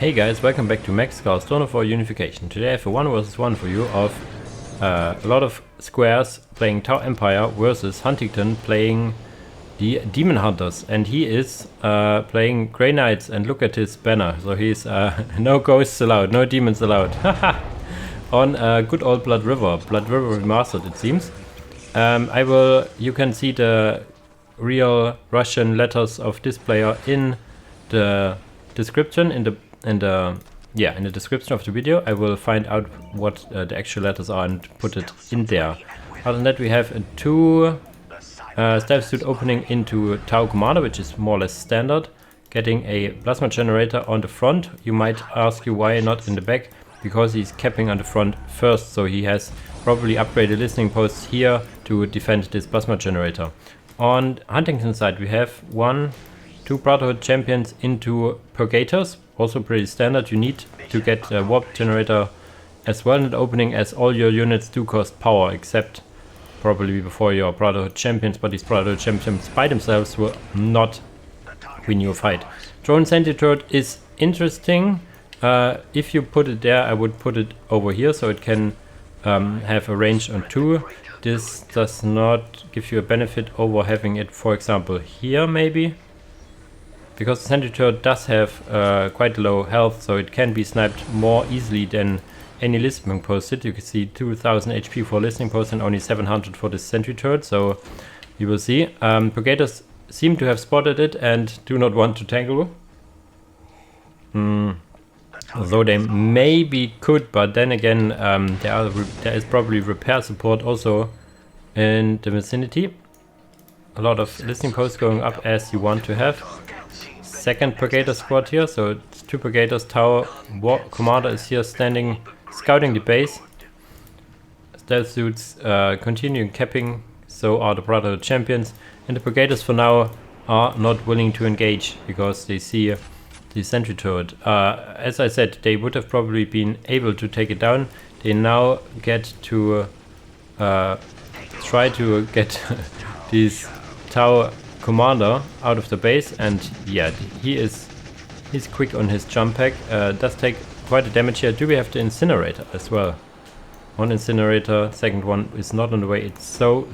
Hey guys, welcome back to Max Soulstorm for Unification. Today I have a 1 vs 1 for you of a lot of squares playing Tau Empire versus HUNtington playing the Demon Hunters. And he is playing Grey Knights, and look at his banner. So he's no ghosts allowed, no demons allowed. On good old Blood River remastered, it seems. You can see the real Russian letters of this player in the description, in the description of the video. I will find out what the actual letters are and put it in there. Other than that, we have a 2 stealth suit opening into Tau Commander, which is more or less standard. Getting a plasma generator on the front. You might ask you why not in the back, because he's capping on the front first, so he has probably upgraded listening posts here to defend this plasma generator. On HUNtington's side, we have 2 Brotherhood champions into Purgators, also pretty standard. You need to get a warp generator as well in the opening, as all your units do cost power, except probably before your Brotherhood champions, but these Brotherhood champions by themselves will not win you a fight. Drone Sentry Turret is interesting. If you put it there, I would put it over here so it can have a range on 2. This does not give you a benefit over having it, for example, here maybe. Because the Sentry Turret does have quite low health, so it can be sniped more easily than any listening post. You can see 2000 HP for listening post and only 700 for this Sentry Turret, so you will see. Purgators seem to have spotted it and do not want to tangle. Although they maybe could, but then again, there is probably repair support also in the vicinity. A lot of listening posts going up as you want to have. Second Purgator squad here, so it's 2 Purgators. Tau Commander is here standing, scouting the base. Stealth suits continuing capping, so are the Brotherhood champions. And the Purgators for now are not willing to engage because they see the Sentry Turret. As I said, they would have probably been able to take it down. They now get to try to get these Tau Commander out of the base, and yeah, he's quick on his jump pack. Does take quite a damage here. Do we have the incinerator as well? 1 incinerator, second one is not on the way. It's so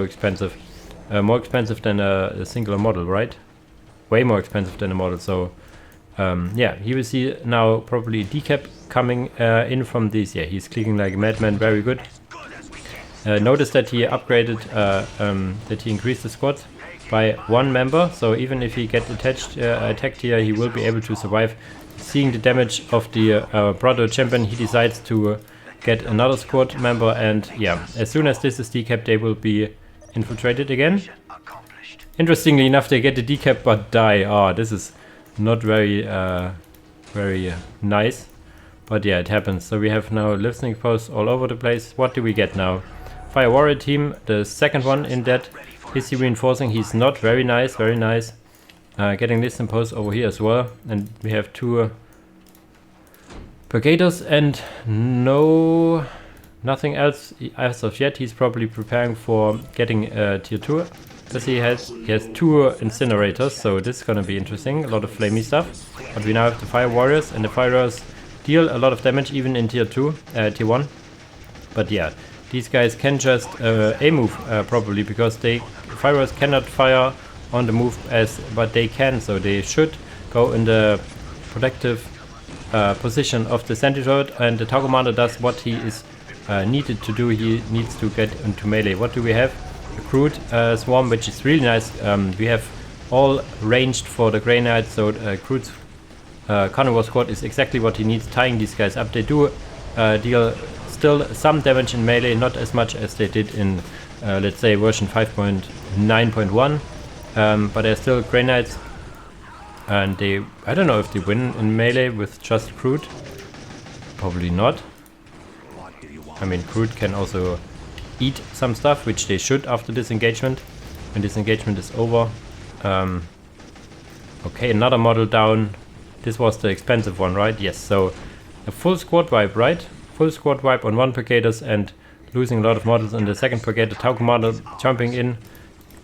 expensive. More expensive than a singular model, right? Way more expensive than a model. So yeah, he will see now probably a decap coming in from these. Yeah, he's clicking like a madman. Very good. Notice that he upgraded, that he increased the squad by 1 member, so even if he gets attacked here, he will be able to survive. Seeing the damage of the Brotherhood champion, he decides to get another squad member, and yeah, as soon as this is decapped, they will be infiltrated again. Interestingly enough, they get the decap but die. Oh, this is not very nice, but yeah, it happens. So we have now listening posts all over the place. What do we get now? Fire Warrior team, the second one in that. Is he reinforcing? He's not. Very nice, very nice. Getting listening posts over here as well. And we have 2 Purgators and nothing else as of yet. He's probably preparing for getting tier 2. Because he has 2 incinerators, so this is gonna be interesting. A lot of flamey stuff. But we now have the Fire Warriors, and the Fire Warriors deal a lot of damage even in tier 1. But yeah, these guys can just A-move probably, because Fire Warriors cannot fire on the move but they can, so they should go in the protective position of the Sentry Turret, and the Tau Commander does what he is needed to do. He needs to get into melee. What do we have? A Crude Swarm, which is really nice. We have all ranged for the Grey Knights, so Crude's Carnivore Squad is exactly what he needs, tying these guys up. They do deal still some damage in melee, not as much as they did in let's say version 5.9.1, but they're still Grey Knights, and I don't know if they win in melee with just Crude. Probably not. I mean, Crude can also eat some stuff, which they should after this engagement, when this engagement is over. Okay, another model down. This was the expensive one, right? Yes, so a full squad wipe, right? Full squad wipe on 1 Purgators and losing a lot of models in the second Purgator. Tau Commander jumping in,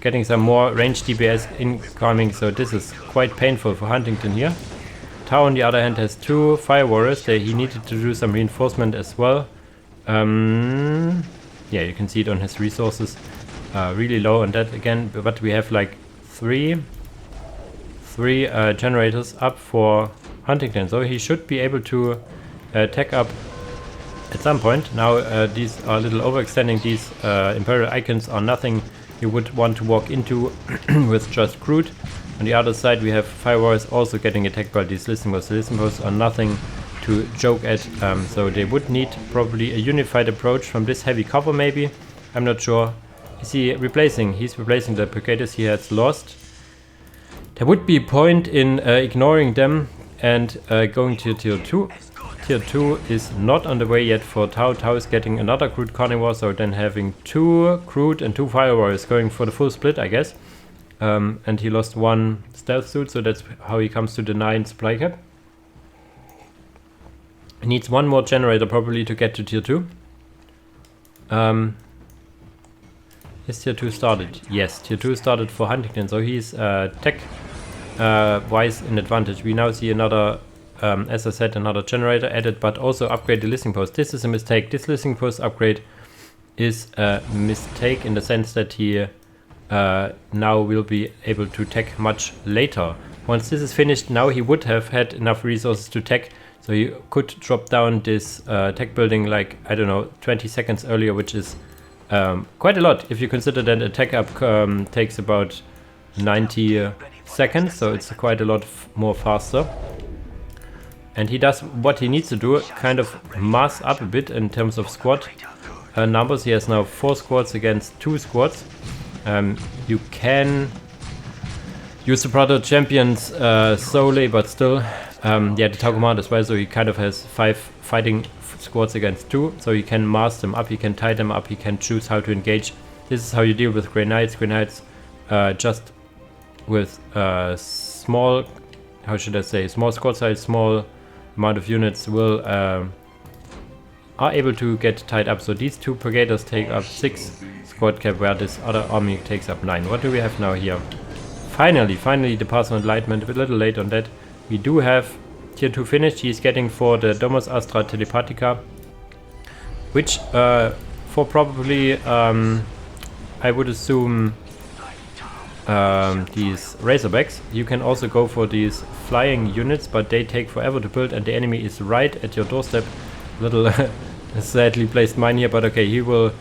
getting some more range DPS incoming, so this is quite painful for HUNtington here. Tau on the other hand has 2 Fire Warriors. He needed to do some reinforcement as well. Yeah, you can see it on his resources. Really low on that again, but we have like three generators up for HUNtington, so he should be able to tech up at some point. Now these are a little overextending. These Imperial icons are nothing you would want to walk into with just crude. On the other side we have Fire Warriors also getting attacked by these listening posts. The listening posts are nothing to joke at, so they would need probably a unified approach from this heavy cover maybe. I'm not sure. Is he replacing? He's replacing the brigaders he has lost. There would be a point in ignoring them and going to tier 2. Tier 2 is not on the way yet for Tau. Tau is getting another crude carnivore, so then having 2 crude and 2 fire warriors going for the full split, I guess. And he lost 1 stealth suit, so that's how he comes to the 9 supply cap. He needs 1 more generator probably to get to tier 2. Is tier 2 started? Yes, tier 2 started for HUNtington, so he's tech wise in advantage. We now see another, as I said, another generator added, but also upgrade the listening post. This is a mistake. This listening post upgrade is a mistake in the sense that he now will be able to tech much later. Once this is finished, now he would have had enough resources to tech, so he could drop down this tech building like, I don't know, 20 seconds earlier, which is quite a lot if you consider that a tech up takes about 90 seconds, so it's quite a lot more faster. And he does what he needs to do, kind of mass up a bit in terms of squad numbers. He has now 4 squads against 2 squads. You can use the Proto Champions solely, but still, yeah, the Tau command as well, so he kind of has 5 fighting squads against 2, so you can mask them up, you can tie them up, you can choose how to engage. This is how you deal with Grey Knights. Grey Knights just with small, how should I say, small squad size, small amount of units will are able to get tied up. So these 2 brigaders take up 6 squad cap, where this other army takes up 9. What do we have now here? Finally the Personal Enlightenment. A little late on that. We do have tier 2 finished. He's getting for the Domus Astra Telepathica, which for probably I would assume these Razorbacks. You can also go for these flying units, but they take forever to build and the enemy is right at your doorstep. Little sadly placed mine here, but okay, he will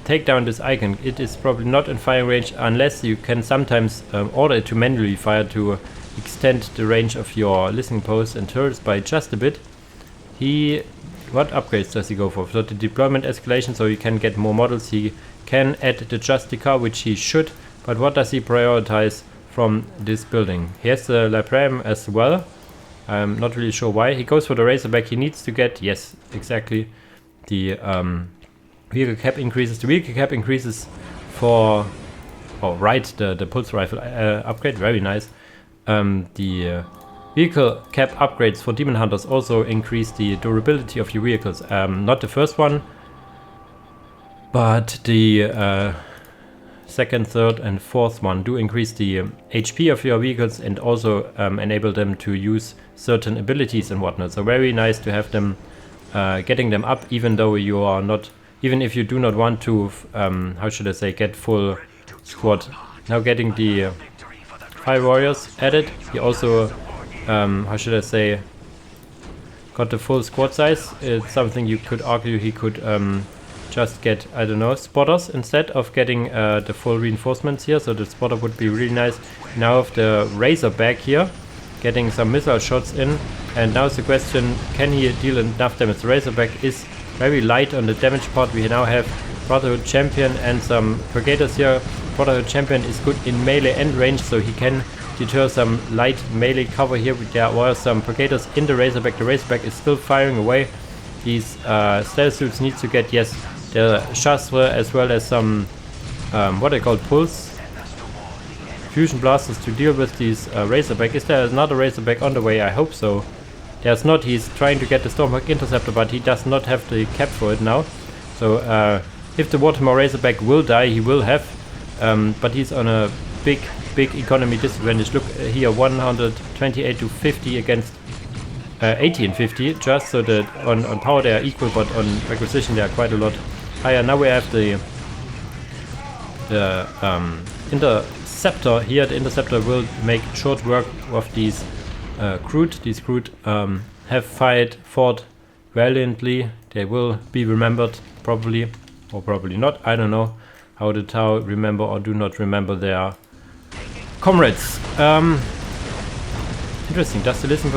take down this icon. It is probably not in firing range unless you can sometimes order it to manually fire to extend the range of your listening posts and turrets by just a bit. What upgrades does he go for? So the deployment escalation, so he can get more models. He can add the Justica, which he should, but what does he prioritize from this building? He has the Librarian as well. I'm not really sure why. He goes for the Razorback. He needs to get, yes, exactly, the vehicle cap increases. The vehicle cap increases for, oh right, the pulse rifle upgrade, very nice. The vehicle cap upgrades for Demon Hunters also increase the durability of your vehicles. Not the first one, but the second, third and fourth one do increase the HP of your vehicles and also enable them to use certain abilities and whatnot. So very nice to have them getting them up, even though you are not, even if you do not want to, how should I say, get full squad. Now getting the Fire Warriors added. He also, how should I say, got the full squad size. It's something you could argue he could just get, I don't know, spotters instead of getting the full reinforcements here. So the spotter would be really nice. Now with the Razorback here, getting some missile shots in. And now's the question, can he deal enough damage? The Razorback is very light on the damage part. We now have Brotherhood Champion and some Brigaders here. Brotherhood Champion is good in melee and range, so he can deter some light melee cover here. There were some Brigaders in the Razorback. The Razorback is still firing away. These stealth suits need to get, yes, the Shastra as well as some, what they call pulse fusion blasters to deal with these Razorback. Is there another Razorback on the way? I hope so. There's not. He's trying to get the Stormhawk Interceptor, but he does not have the cap for it now. So if the Watermoor Razorback will die, he will have, but he's on a big economy disadvantage. Look here, 128 to 50 against 80 and 50, just so that on power they are equal, but on acquisition they are quite a lot higher. Now we have the interceptor here. The interceptor will make short work of these Crude. These Crude have fought valiantly. They will be remembered probably, or probably not. I don't know how the Tau remember or do not remember their comrades. Interesting. Does the Listen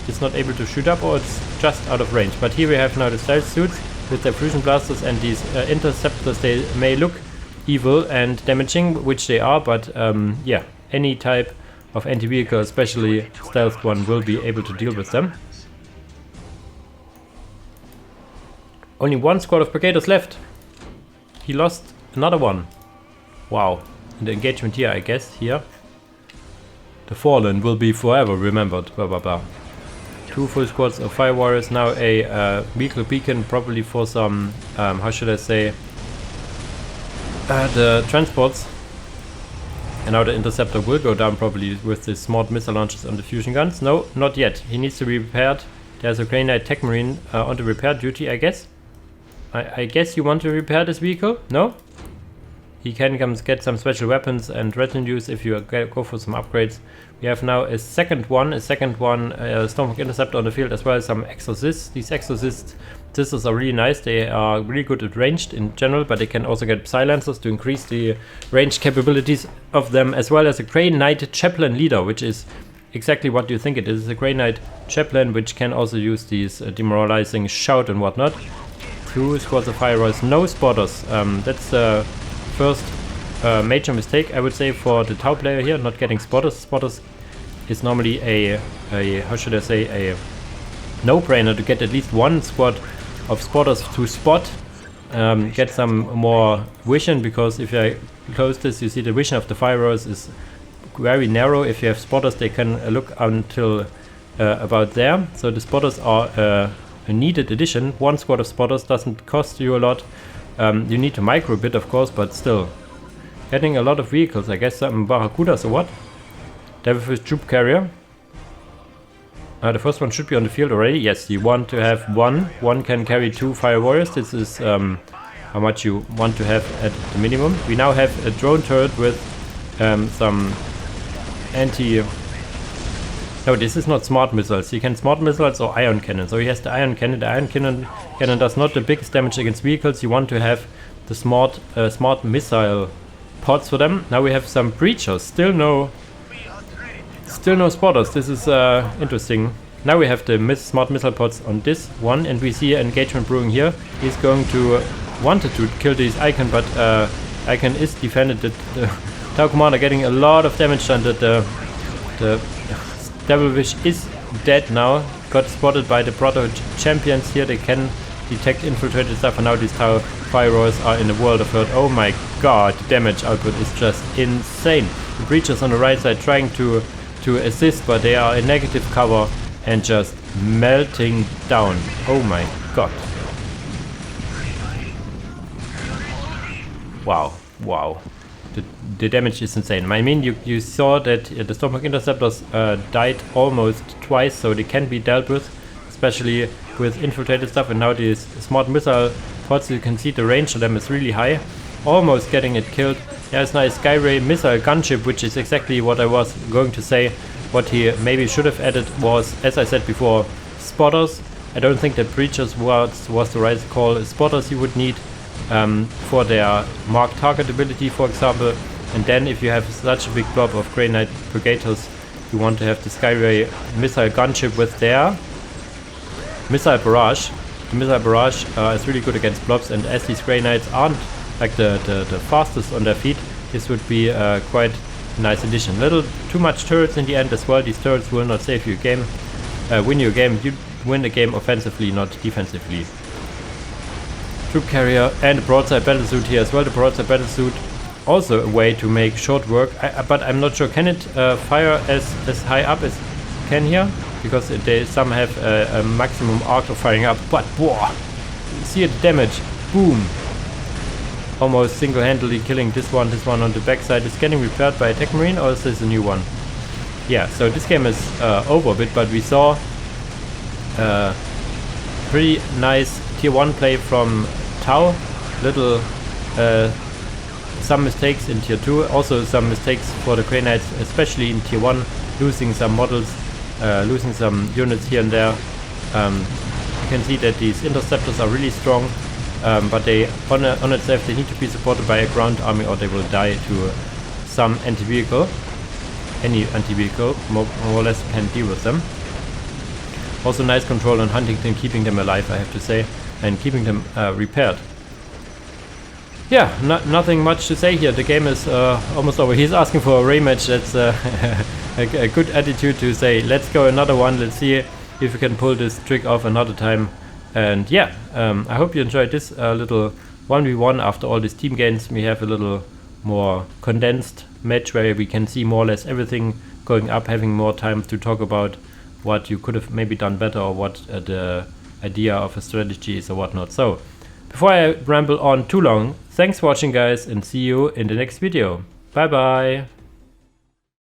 is not able to shoot up, or it's just out of range? But here we have now the stealth suits with their fusion blasters and these interceptors. They may look evil and damaging, which they are, but yeah, any type of anti-vehicle, especially stealth one, will be able to deal with them. Only one squad of brigaders left. He lost another one. Wow. In the engagement here, I guess, here. The Fallen will be forever remembered, blah blah blah. 2 full squads of fire warriors, now a vehicle beacon, probably for some, how should I say, the transports. And now the interceptor will go down probably with the smart missile launchers on the fusion guns. No, not yet. He needs to be repaired. There's a Grey Knight Tech Marine on the repair duty, I guess. I guess you want to repair this vehicle? No? He can come get some special weapons and retinues if you go for some upgrades. We have now a second one Stormhawk Interceptor on the field, as well as some Exorcists. These Exorcist sisters are really nice. They are really good at ranged in general, but they can also get silencers to increase the range capabilities of them, as well as a Grey Knight Chaplain Leader, which is exactly what you think it is. A Grey Knight Chaplain, which can also use these demoralizing shout and whatnot. 2 squads of fire warriors, no spotters. That's the first major mistake, I would say, for the Tau player here, not getting spotters. Spotters is normally a how should I say, a no-brainer to get at least one squad of spotters to spot, get some more vision, because if I close this, you see the vision of the fire warriors is very narrow. If you have spotters, they can look until about there. So the spotters are a needed addition. One squad of spotters doesn't cost you a lot. You need to micro a bit, of course, but still. Getting a lot of vehicles, I guess some Barracudas or what? Devilfish Troop Carrier. The first one should be on the field already. Yes, you want to have one. One can carry 2 fire warriors. This is how much you want to have at the minimum. We now have a drone turret with some anti... No, this is not smart missiles. You can smart missiles or ion cannon. So he has the ion cannon. The ion cannon does not the biggest damage against vehicles. You want to have the smart missile pods for them. Now we have some breachers. Still no spotters. This is interesting. Now we have the smart missile pods on this one, and we see an engagement brewing here. He's going to wanted to kill this icon, but icon is defended. The Tau commander getting a lot of damage done. The Devilfish is dead now. Got spotted by the Proto champions here. They can detect infiltrated stuff, and now these Tau fire warriors are in the world of hurt. Oh my god, the damage output is just insane. The breachers on the right side trying to assist, but they are in negative cover and just melting down. Oh my god. Wow. The damage is insane. I mean, you saw that the Stormhawk Interceptors died almost twice, so they can be dealt with, especially with infiltrated stuff. And now these smart missile pods, you can see the range of them is really high, almost getting it killed. There's now a Skyray missile gunship, which is exactly what I was going to say. What he maybe should have added was, as I said before, spotters. I don't think that breachers was the right call. Spotters you would need for their marked target ability, for example. And then if you have such a big blob of Grey Knight Brigaders, you want to have the Skyray missile gunship with their missile barrage. The missile barrage is really good against blobs, and as these Grey Knights aren't like the fastest on their feet, this would be quite a nice addition. Little too much turrets in the end as well. These turrets will not save you a game, win you a game. You win the game offensively, not defensively. Troop carrier and a broadside battlesuit here as well. The broadside battlesuit also a way to make short work, but I'm not sure, can it fire as high up as can here, because some have a maximum arc of firing up, but boah, see the damage, boom, almost single-handedly killing this one on the backside. Is getting repaired by a Tech Marine, or is this a new one? Yeah, so this game is over a bit, but we saw Pretty nice tier 1 play from Tau. Little some mistakes in tier 2, also some mistakes for the Grey Knights, especially in tier 1, losing some models, losing some units here and there. You can see that these interceptors are really strong, but they on itself they need to be supported by a ground army or they will die to some anti-vehicle. Any anti-vehicle more or less can deal with them. Also nice control on HUNtington, keeping them alive, I have to say, and keeping them repaired. Yeah, nothing much to say here. The game is almost over. He's asking for a rematch. That's a good attitude to say, let's go another one. Let's see if we can pull this trick off another time. And yeah, I hope you enjoyed this little 1v1 after all these team gains. We have a little more condensed match where we can see more or less everything going up, having more time to talk about what you could have maybe done better or what the idea of a strategy is or whatnot. So, before I ramble on too long, thanks for watching guys and see you in the next video. Bye bye!